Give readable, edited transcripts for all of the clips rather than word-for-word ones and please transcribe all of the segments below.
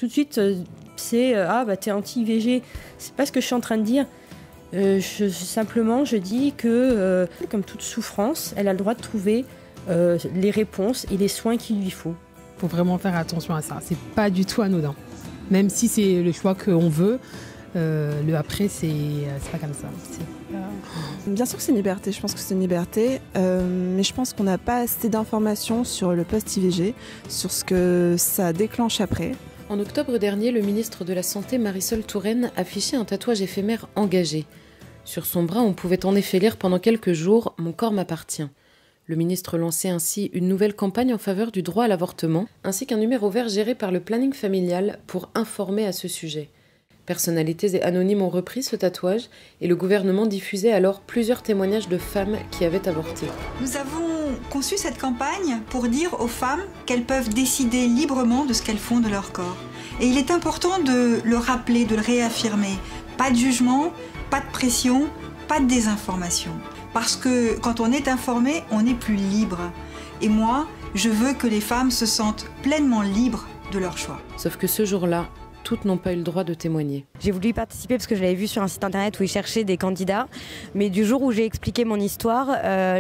tout de suite, c'est ah bah t'es anti-IVG. C'est pas ce que je suis en train de dire. Simplement, je dis que, comme toute souffrance, elle a le droit de trouver les réponses et les soins qu'il lui faut. Il faut vraiment faire attention à ça. C'est pas du tout anodin. Même si c'est le choix qu'on veut, le après, c'est pas comme ça. Bien sûr que c'est une liberté, je pense que c'est une liberté, mais je pense qu'on n'a pas assez d'informations sur le post-IVG, sur ce que ça déclenche après. En octobre dernier, le ministre de la Santé, Marisol Touraine, affichait un tatouage éphémère engagé. Sur son bras, on pouvait en effet lire pendant quelques jours « Mon corps m'appartient ». Le ministre lançait ainsi une nouvelle campagne en faveur du droit à l'avortement, ainsi qu'un numéro vert géré par le planning familial pour informer à ce sujet. Personnalités et anonymes ont repris ce tatouage et le gouvernement diffusait alors plusieurs témoignages de femmes qui avaient avorté. Nous avons conçu cette campagne pour dire aux femmes qu'elles peuvent décider librement de ce qu'elles font de leur corps. Et il est important de le rappeler, de le réaffirmer. Pas de jugement, pas de pression, pas de désinformation. Parce que quand on est informé, on est plus libre. Et moi, je veux que les femmes se sentent pleinement libres de leur choix. Sauf que ce jour-là, toutes n'ont pas eu le droit de témoigner. J'ai voulu y participer parce que je l'avais vu sur un site internet où ils cherchaient des candidats. Mais du jour où j'ai expliqué mon histoire,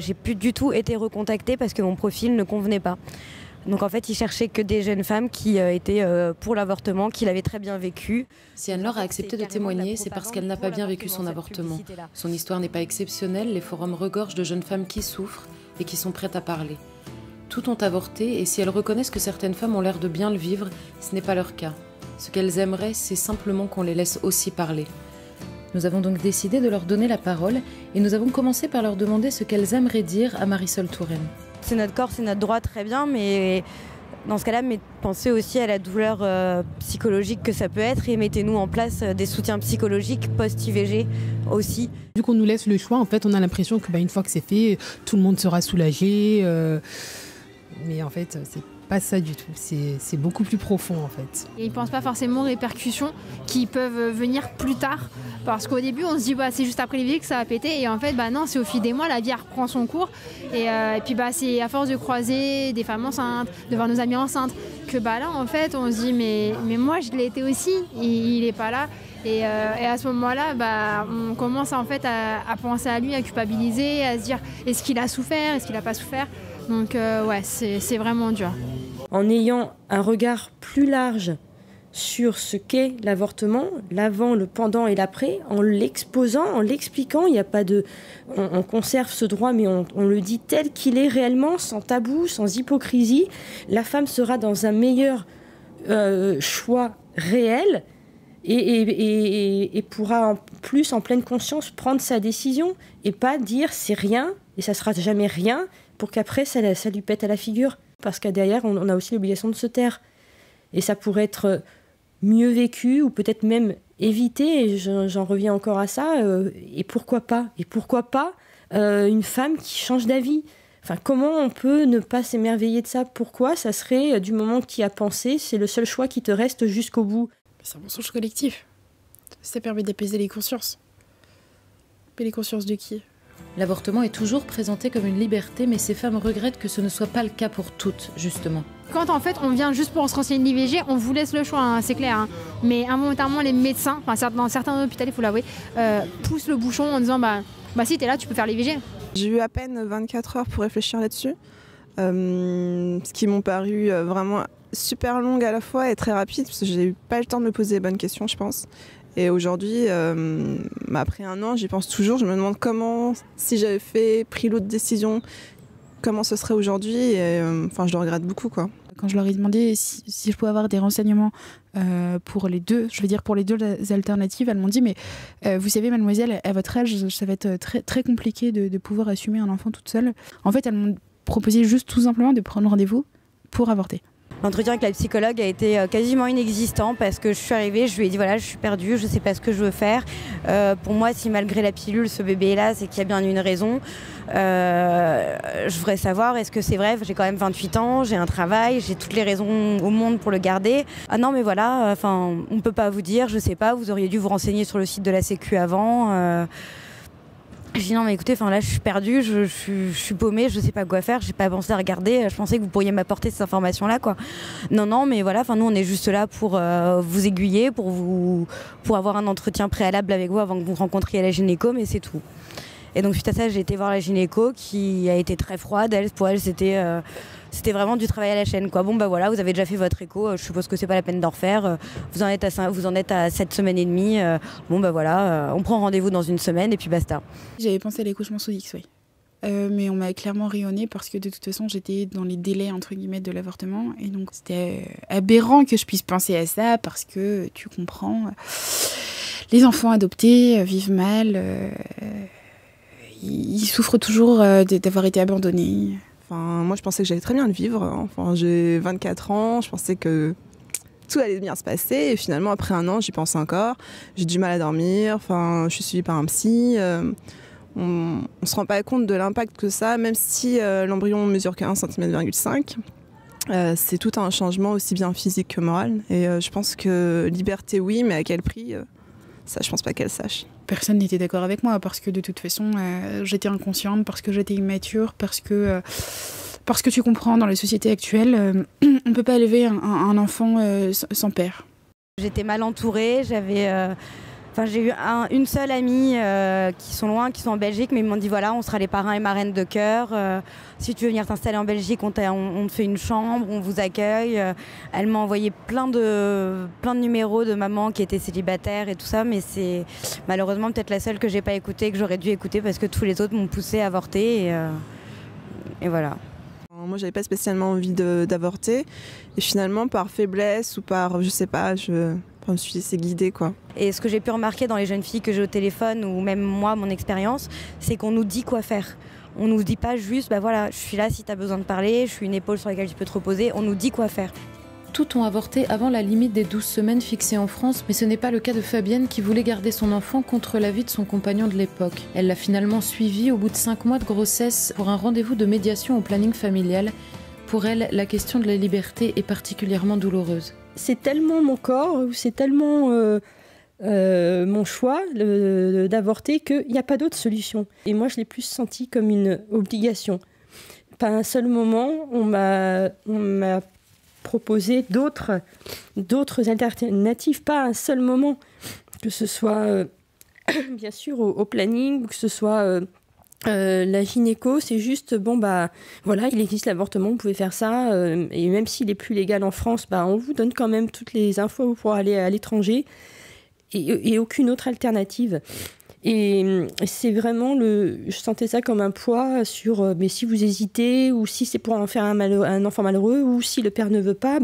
j'ai plus du tout été recontactée parce que mon profil ne convenait pas. Donc en fait, ils cherchaient que des jeunes femmes qui étaient pour l'avortement, qui l'avaient très bien vécu. Si Anne-Laure a accepté de témoigner, c'est parce qu'elle n'a pas bien vécu son avortement. Son histoire n'est pas exceptionnelle, les forums regorgent de jeunes femmes qui souffrent et qui sont prêtes à parler. Toutes ont avorté et si elles reconnaissent que certaines femmes ont l'air de bien le vivre, ce n'est pas leur cas. Ce qu'elles aimeraient, c'est simplement qu'on les laisse aussi parler. Nous avons donc décidé de leur donner la parole et nous avons commencé par leur demander ce qu'elles aimeraient dire à Marisol Touraine. C'est notre corps, c'est notre droit, très bien, mais dans ce cas-là, pensez aussi à la douleur psychologique que ça peut être et mettez-nous en place des soutiens psychologiques post-IVG aussi. Vu qu'on nous laisse le choix, en fait, on a l'impression que une fois que c'est fait, tout le monde sera soulagé. Mais en fait, c'est pas ça du tout. C'est beaucoup plus profond en fait. Et ils ne pensent pas forcément aux répercussions qui peuvent venir plus tard. Parce qu'au début, on se dit c'est juste après l'IVG que ça va péter. Et en fait, non, c'est au fil des mois, la vie reprend son cours. Et puis c'est à force de croiser des femmes enceintes, de voir nos amies enceintes, que là, en fait, on se dit mais moi, je l'ai été aussi. Et il n'est pas là. Et à ce moment-là, on commence en fait à penser à lui, à culpabiliser, à se dire est-ce qu'il a souffert, est-ce qu'il n'a pas souffert. Donc c'est vraiment dur. En ayant un regard plus large sur ce qu'est l'avortement, l'avant, le pendant et l'après, en l'exposant, en l'expliquant, il n'y a pas de... On conserve ce droit, mais on le dit tel qu'il est réellement, sans tabou, sans hypocrisie. La femme sera dans un meilleur choix réel et pourra en plus, en pleine conscience, prendre sa décision et pas dire c'est rien et ça sera jamais rien pour qu'après ça lui pète à la figure. Parce que derrière, on a aussi l'obligation de se taire. Et ça pourrait être mieux vécu ou peut-être même évité, et j'en reviens encore à ça. Et pourquoi pas une femme qui change d'avis? Enfin, comment on peut ne pas s'émerveiller de ça? Pourquoi ça serait, du moment que tu y as pensé, c'est le seul choix qui te reste jusqu'au bout? C'est un mensonge collectif. Ça permet d'apaiser les consciences. Mais les consciences de qui? L'avortement est toujours présenté comme une liberté, mais ces femmes regrettent que ce ne soit pas le cas pour toutes, justement. Quand en fait on vient juste pour se renseigner de l'IVG, on vous laisse le choix, c'est clair. Mais involontairement, les médecins, dans certains hôpitaux, il faut l'avouer, poussent le bouchon en disant si t'es là, tu peux faire l'IVG. J'ai eu à peine 24 heures pour réfléchir là-dessus, ce qui m'ont paru vraiment super longue à la fois et très rapide, parce que j'ai eu pas le temps de me poser les bonnes questions, je pense. Et aujourd'hui, après un an, j'y pense toujours. Je me demande comment, si j'avais pris l'autre décision, comment ce serait aujourd'hui. Et je le regrette beaucoup, quoi. Quand je leur ai demandé si je pouvais avoir des renseignements pour les deux, pour les deux alternatives, elles m'ont dit mais vous savez mademoiselle, à votre âge, ça va être très, très compliqué de pouvoir assumer un enfant toute seule. En fait, elles m'ont proposé juste tout simplement de prendre rendez-vous pour avorter. L'entretien avec la psychologue a été quasiment inexistant parce que je suis arrivée, je lui ai dit voilà, je suis perdue, je ne sais pas ce que je veux faire. Pour moi, si malgré la pilule, ce bébé est là, c'est qu'il y a bien une raison. Je voudrais savoir, est-ce que c'est vrai? J'ai quand même 28 ans, j'ai un travail, j'ai toutes les raisons au monde pour le garder. Ah non, mais voilà, on ne peut pas vous dire, je ne sais pas, vous auriez dû vous renseigner sur le site de la Sécu avant. Je dis non mais écoutez, là je suis perdue, je suis paumée, je sais pas quoi faire, j'ai pas pensé à regarder, je pensais que vous pourriez m'apporter ces informations là quoi. Non mais voilà, nous on est juste là pour vous aiguiller, pour avoir un entretien préalable avec vous avant que vous rencontriez la gynéco, mais c'est tout. Et donc suite à ça j'ai été voir la gynéco qui a été très froide, pour elle c'était vraiment du travail à la chaîne quoi. Bon voilà, vous avez déjà fait votre écho, je suppose que c'est pas la peine d'en refaire, vous en êtes à 7 semaines et demie, voilà, on prend rendez-vous dans une semaine et puis basta. J'avais pensé à l'accouchement sous X, oui. Mais on m'a clairement rayonnée parce que de toute façon j'étais dans les délais entre guillemets de l'avortement et donc c'était aberrant que je puisse penser à ça parce que tu comprends, les enfants adoptés vivent mal, ils souffrent toujours d'avoir été abandonnés. Moi, je pensais que j'allais très bien le vivre. J'ai 24 ans, je pensais que tout allait bien se passer. Et finalement, après 1 an, j'y pense encore. J'ai du mal à dormir. Je suis suivie par un psy. On ne se rend pas compte de l'impact que ça, même si l'embryon mesure que 1,5 cm. C'est tout un changement aussi bien physique que moral. Et je pense que liberté, oui, mais à quel prix ça, je pense pas qu'elle sache. Personne n'était d'accord avec moi parce que de toute façon, j'étais inconsciente, parce que j'étais immature, parce que tu comprends, dans la société actuelle, on ne peut pas élever un enfant sans père. J'étais mal entourée, j'ai eu une seule amie qui sont loin, qui sont en Belgique, mais ils m'ont dit voilà, on sera les parrains et marraines de cœur. Si tu veux venir t'installer en Belgique, on te fait une chambre, on vous accueille. Elle m'a envoyé plein de numéros de mamans qui étaient célibataires et tout ça, mais c'est malheureusement peut-être la seule que j'ai pas écoutée, que j'aurais dû écouter parce que tous les autres m'ont poussée à avorter et voilà. Moi, j'avais pas spécialement envie d'avorter et finalement par faiblesse ou par, je sais pas, je me suis laissée guider quoi. Et ce que j'ai pu remarquer dans les jeunes filles que j'ai au téléphone ou même moi, mon expérience, c'est qu'on nous dit quoi faire. On nous dit pas juste, voilà, je suis là si tu as besoin de parler, je suis une épaule sur laquelle tu peux te reposer. On nous dit quoi faire. Toutes ont avorté avant la limite des 12 semaines fixée en France, mais ce n'est pas le cas de Fabienne qui voulait garder son enfant contre l'avis de son compagnon de l'époque. Elle l'a finalement suivi au bout de 5 mois de grossesse pour un rendez-vous de médiation au planning familial. Pour elle, la question de la liberté est particulièrement douloureuse. C'est tellement mon corps, c'est tellement mon choix d'avorter qu'il n'y a pas d'autre solution. Et moi, je l'ai plus senti comme une obligation. Pas un seul moment, on m'a proposer d'autres alternatives, pas un seul moment, que ce soit bien sûr au planning, ou que ce soit la gynéco, c'est juste voilà, il existe l'avortement, vous pouvez faire ça, et même s'il est plus légal en France, on vous donne quand même toutes les infos pour aller à l'étranger et aucune autre alternative. Et c'est vraiment je sentais ça comme un poids sur mais si vous hésitez ou si c'est pour en faire un enfant malheureux ou si le père ne veut pas,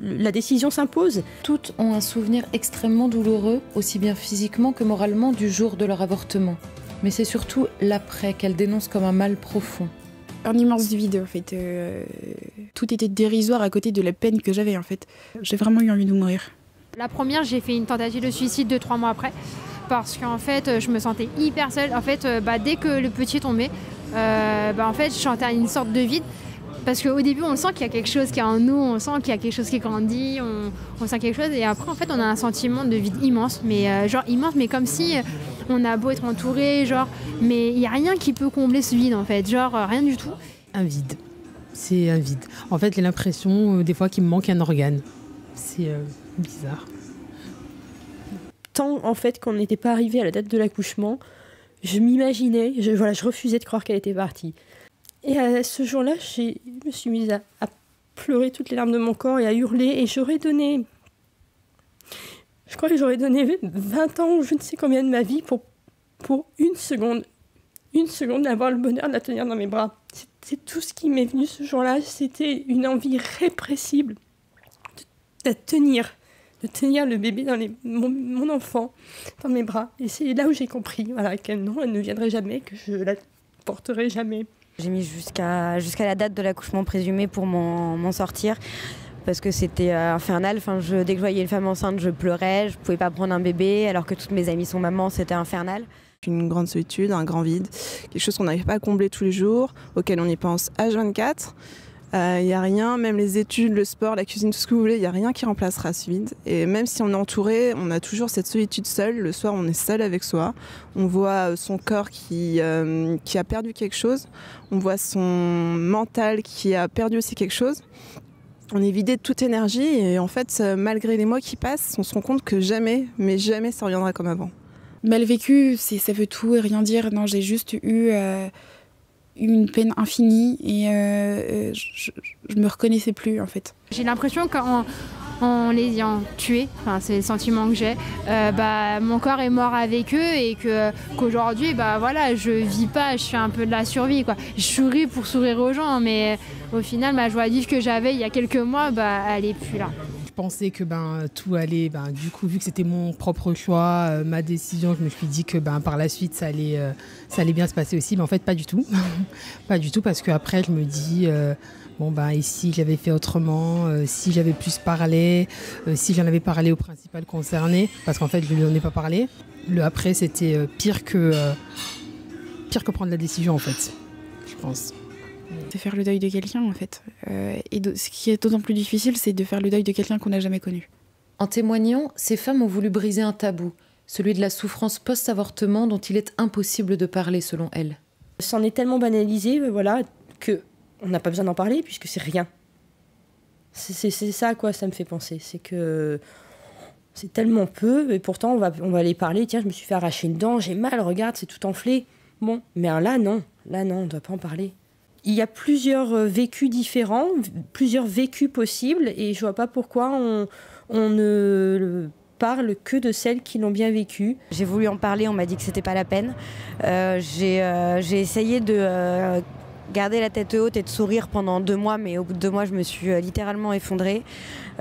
la décision s'impose. Toutes ont un souvenir extrêmement douloureux, aussi bien physiquement que moralement, du jour de leur avortement. Mais c'est surtout l'après qu'elles dénoncent comme un mal profond. Un immense vide en fait. Tout était dérisoire à côté de la peine que j'avais en fait. J'ai vraiment eu envie de mourir. La première, j'ai fait une tentative de suicide 2-3 mois après. Parce qu'en fait, je me sentais hyper seule. En fait, dès que le petit est tombé, en fait, je sentais une sorte de vide. Parce qu'au début, on sent qu'il y a quelque chose qui est en nous, on sent qu'il y a quelque chose qui grandit, on sent quelque chose. Et après, en fait, on a un sentiment de vide immense. Mais immense, mais comme si on a beau être entouré, mais il n'y a rien qui peut combler ce vide, en fait. Rien du tout. Un vide. C'est un vide. En fait, j'ai l'impression, des fois, qu'il me manque un organe. C'est bizarre. Tant en fait qu'on n'était pas arrivé à la date de l'accouchement, je m'imaginais, je refusais de croire qu'elle était partie. Et à ce jour-là, je me suis mise à pleurer toutes les larmes de mon corps et à hurler, et je crois que j'aurais donné 20 ans ou je ne sais combien de ma vie pour une seconde d'avoir le bonheur de la tenir dans mes bras. C'est tout ce qui m'est venu ce jour-là, c'était une envie répressible de tenir le bébé mon enfant dans mes bras. Et c'est là où j'ai compris qu'elle ne viendrait jamais, que je la porterai jamais. J'ai mis jusqu'à la date de l'accouchement présumé pour m'en sortir parce que c'était infernal. Dès que je voyais une femme enceinte, je pleurais, je ne pouvais pas prendre un bébé alors que toutes mes amies sont mamans, c'était infernal. Une grande solitude, un grand vide, quelque chose qu'on n'arrive pas à combler tous les jours, auquel on y pense H24. Il n'y a rien, même les études, le sport, la cuisine, tout ce que vous voulez, il n'y a rien qui remplacera ce vide. Et même si on est entouré, on a toujours cette solitude seule. Le soir, on est seul avec soi. On voit son corps qui a perdu quelque chose. On voit son mental qui a perdu aussi quelque chose. On est vidé de toute énergie et en fait, malgré les mois qui passent, on se rend compte que jamais, mais jamais ça reviendra comme avant. Mal vécu, ça veut tout et rien dire. Non, j'ai juste eu une peine infinie et je me reconnaissais plus en fait. J'ai l'impression qu'en les ayant tués, c'est le sentiment que j'ai, mon corps est mort avec eux et qu'aujourd'hui voilà, je vis pas, je fais un peu de la survie quoi. Je souris pour sourire aux gens mais au final ma joie de vivre que j'avais il y a quelques mois elle est plus là. Je pensais que tout allait, du coup vu que c'était mon propre choix, ma décision, je me suis dit que par la suite ça allait bien se passer aussi, mais en fait pas du tout. Pas du tout parce qu'après je me dis et si j'avais fait autrement, si j'avais plus parlé, si j'en avais parlé au principal concerné, parce qu'en fait je lui en ai pas parlé. Le après c'était pire que prendre la décision en fait, je pense. C'est faire le deuil de quelqu'un en fait. Ce qui est d'autant plus difficile, c'est de faire le deuil de quelqu'un qu'on n'a jamais connu. En témoignant, ces femmes ont voulu briser un tabou, celui de la souffrance post-avortement dont il est impossible de parler selon elles. C'en est tellement banalisé, que on n'a pas besoin d'en parler puisque c'est rien. C'est ça à quoi ça me fait penser, c'est que c'est tellement peu et pourtant on va aller parler. Tiens, je me suis fait arracher une dent, j'ai mal, regarde, c'est tout enflé. Bon, mais là non, on ne doit pas en parler. Il y a plusieurs vécus différents, plusieurs vécus possibles et je vois pas pourquoi on ne parle que de celles qui l'ont bien vécu. J'ai voulu en parler, on m'a dit que c'était pas la peine. J'ai essayé de garder la tête haute et de sourire pendant 2 mois, mais au bout de 2 mois, je me suis littéralement effondrée.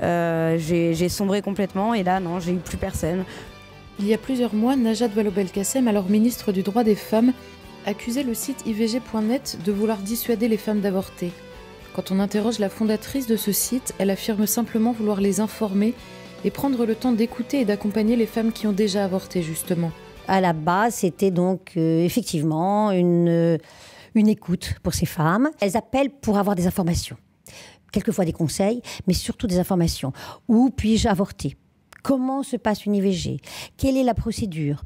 J'ai sombré complètement et là, non, j'ai eu plus personne. Il y a plusieurs mois, Najat Vallaud-Belkacem, alors ministre du droit des femmes, accusait le site ivg.net de vouloir dissuader les femmes d'avorter. Quand on interroge la fondatrice de ce site, elle affirme simplement vouloir les informer et prendre le temps d'écouter et d'accompagner les femmes qui ont déjà avorté, justement. À la base, c'était donc effectivement une écoute pour ces femmes. Elles appellent pour avoir des informations, quelquefois des conseils, mais surtout des informations. Où puis-je avorter ? Comment se passe une IVG ? Quelle est la procédure ?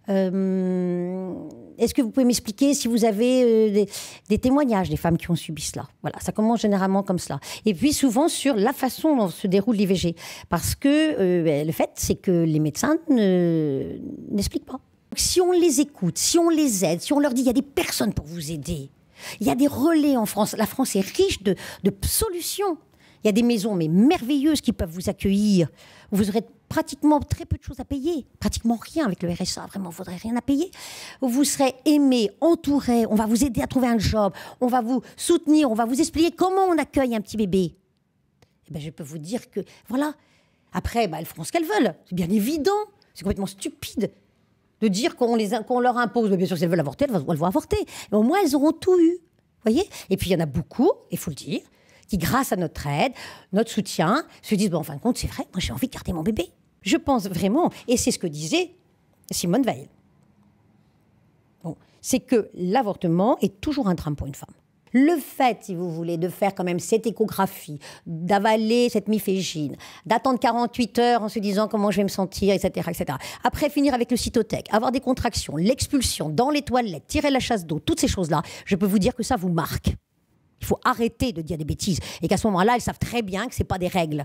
Est-ce que vous pouvez m'expliquer si vous avez des témoignages des femmes qui ont subi cela ? Voilà, ça commence généralement comme cela. Et puis souvent sur la façon dont se déroule l'IVG. Parce que le fait, c'est que les médecins n'expliquent pas. Si on les écoute, si on les aide, si on leur dit il y a des personnes pour vous aider, il y a des relais en France. La France est riche de solutions. Il y a des maisons mais merveilleuses qui peuvent vous accueillir. Vous aurez pratiquement très peu de choses à payer. Pratiquement rien avec le RSA, vraiment, vous n'aurez rien à payer. Vous serez aimé, entouré, on va vous aider à trouver un job, on va vous soutenir, on va vous expliquer comment on accueille un petit bébé. Et je peux vous dire que, voilà. Après, elles feront ce qu'elles veulent. C'est bien évident. C'est complètement stupide de dire qu'on leur impose. Mais bien sûr, si elles veulent avorter, elles vont avorter. Mais au moins, elles auront tout eu. Voyez ? Et puis, il y en a beaucoup, il faut le dire, qui, grâce à notre aide, notre soutien, se disent, en fin de compte, c'est vrai, moi j'ai envie de garder mon bébé. Je pense vraiment, et c'est ce que disait Simone Veil. Bon, c'est que l'avortement est toujours un drame pour une femme. Le fait, si vous voulez, de faire quand même cette échographie, d'avaler cette mifégine, d'attendre 48 heures en se disant comment je vais me sentir, etc., etc. Après, finir avec le cytotec, avoir des contractions, l'expulsion dans les toilettes, tirer la chasse d'eau, toutes ces choses-là, je peux vous dire que ça vous marque. Il faut arrêter de dire des bêtises. Et qu'à ce moment-là, elles savent très bien que ce n'est pas des règles.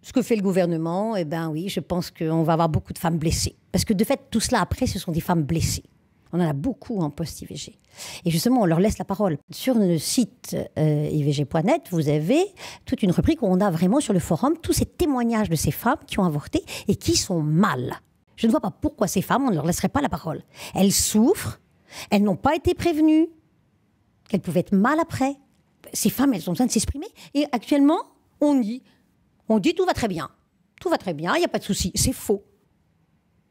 Ce que fait le gouvernement, oui, je pense qu'on va avoir beaucoup de femmes blessées. Parce que de fait, tout cela, après, ce sont des femmes blessées. On en a beaucoup en post-IVG. Et justement, on leur laisse la parole. Sur le site ivg.net, vous avez toute une rubrique où on a vraiment sur le forum tous ces témoignages de ces femmes qui ont avorté et qui sont mal. Je ne vois pas pourquoi ces femmes, on ne leur laisserait pas la parole. Elles souffrent, elles n'ont pas été prévenues, qu'elles pouvaient être mal après. Ces femmes, elles ont besoin de s'exprimer. Et actuellement, on dit tout va très bien. Tout va très bien, il n'y a pas de souci. C'est faux.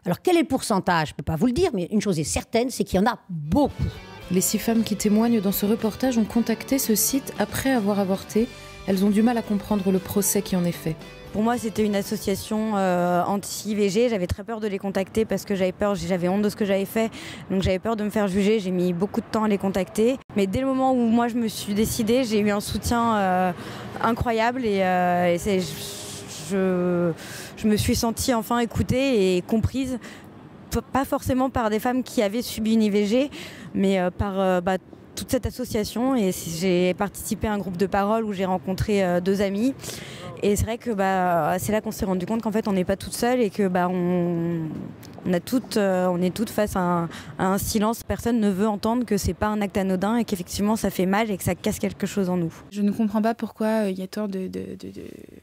Alors, quel est le pourcentage ? Je ne peux pas vous le dire, mais une chose est certaine, c'est qu'il y en a beaucoup. Les 6 femmes qui témoignent dans ce reportage ont contacté ce site après avoir avorté. Elles ont du mal à comprendre le procès qui en est fait. Pour moi, c'était une association anti-IVG. J'avais très peur de les contacter parce que j'avais honte de ce que j'avais fait. Donc j'avais peur de me faire juger. J'ai mis beaucoup de temps à les contacter. Mais dès le moment où moi je me suis décidée, j'ai eu un soutien incroyable et je me suis sentie enfin écoutée et comprise. Pas forcément par des femmes qui avaient subi une IVG, mais par toute cette association. Et j'ai participé à un groupe de parole où j'ai rencontré 2 amis. Et c'est vrai que c'est là qu'on s'est rendu compte qu'en fait on n'est pas toute seule et que on est toutes face à un silence. Personne ne veut entendre que c'est pas un acte anodin et qu'effectivement ça fait mal et que ça casse quelque chose en nous. Je ne comprends pas pourquoi il y a tant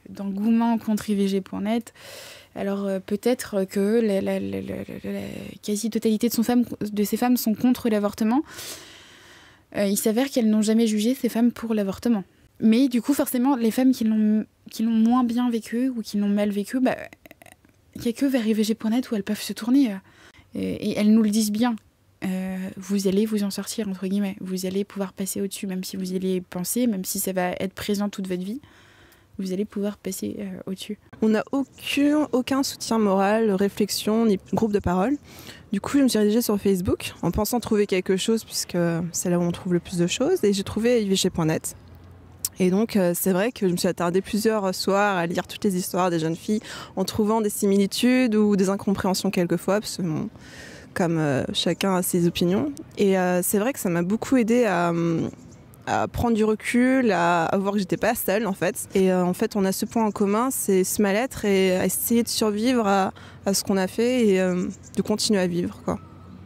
d'engouement contre IVG.net. Alors peut-être que la quasi-totalité de ces femmes sont contre l'avortement. Il s'avère qu'elles n'ont jamais jugé ces femmes pour l'avortement. Mais du coup, forcément, les femmes qui l'ont moins bien vécu ou qui l'ont mal vécu, il n'y a que vers IVG.net où elles peuvent se tourner. Et elles nous le disent bien. Vous allez vous en sortir, entre guillemets. Vous allez pouvoir passer au-dessus, même si vous y allez penser, même si ça va être présent toute votre vie. Vous allez pouvoir passer au-dessus. On n'a aucun soutien moral, réflexion, ni groupe de parole. Du coup, je me suis dirigée sur Facebook en pensant trouver quelque chose, puisque c'est là où on trouve le plus de choses. Et j'ai trouvé IVG.net. Et donc, c'est vrai que je me suis attardée plusieurs soirs à lire toutes les histoires des jeunes filles en trouvant des similitudes ou des incompréhensions quelquefois, parce que comme chacun a ses opinions. Et c'est vrai que ça m'a beaucoup aidée à prendre du recul, à voir que j'étais pas seule en fait. Et en fait, on a ce point en commun, c'est ce mal-être et à essayer de survivre à ce qu'on a fait et de continuer à vivre, quoi.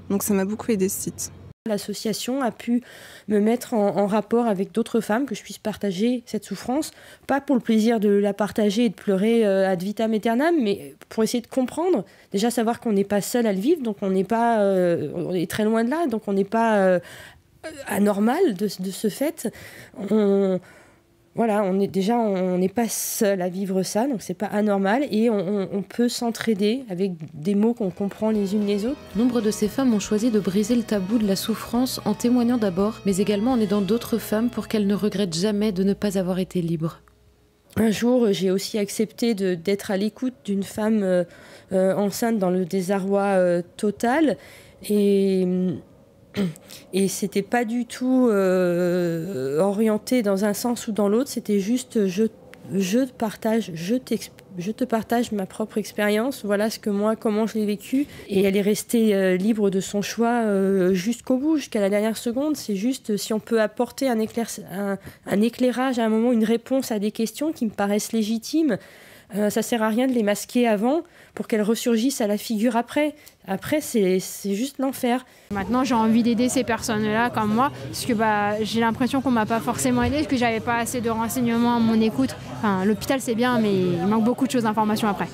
Donc ça m'a beaucoup aidée ce site. L'association a pu me mettre en rapport avec d'autres femmes, que je puisse partager cette souffrance, pas pour le plaisir de la partager et de pleurer ad vitam aeternam, mais pour essayer de comprendre, déjà savoir qu'on n'est pas seul à le vivre, donc on est très loin de là, donc on n'est pas anormal de ce fait. On n'est pas seul à vivre ça, donc c'est pas anormal et on peut s'entraider avec des mots qu'on comprend les unes les autres. Nombre de ces femmes ont choisi de briser le tabou de la souffrance en témoignant d'abord, mais également en aidant d'autres femmes pour qu'elles ne regrettent jamais de ne pas avoir été libres. Un jour, j'ai aussi accepté d'être à l'écoute d'une femme enceinte dans le désarroi total et c'était pas du tout orienté dans un sens ou dans l'autre, c'était juste je te partage ma propre expérience, voilà comment je l'ai vécu. Et elle est restée libre de son choix jusqu'au bout, jusqu'à la dernière seconde. C'est juste si on peut apporter un éclairage à un moment, une réponse à des questions qui me paraissent légitimes. Ça sert à rien de les masquer avant pour qu'elles ressurgissent à la figure après. Après, c'est juste l'enfer. Maintenant, j'ai envie d'aider ces personnes-là comme moi, parce que j'ai l'impression qu'on m'a pas forcément aidée, parce que j'avais pas assez de renseignements à mon écoute. Enfin, l'hôpital, c'est bien, mais il manque beaucoup de choses d'informations après.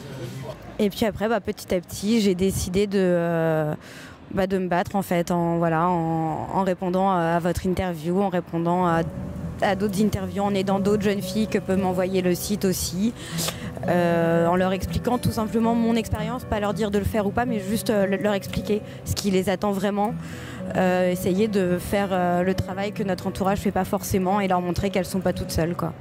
Et puis après, petit à petit, j'ai décidé de me battre en fait, en répondant à votre interview, en répondant à d'autres interviews, en aidant d'autres jeunes filles que peut m'envoyer le site aussi, en leur expliquant tout simplement mon expérience, pas leur dire de le faire ou pas, mais juste leur expliquer ce qui les attend vraiment, essayer de faire le travail que notre entourage fait pas forcément et leur montrer qu'elles sont pas toutes seules, quoi.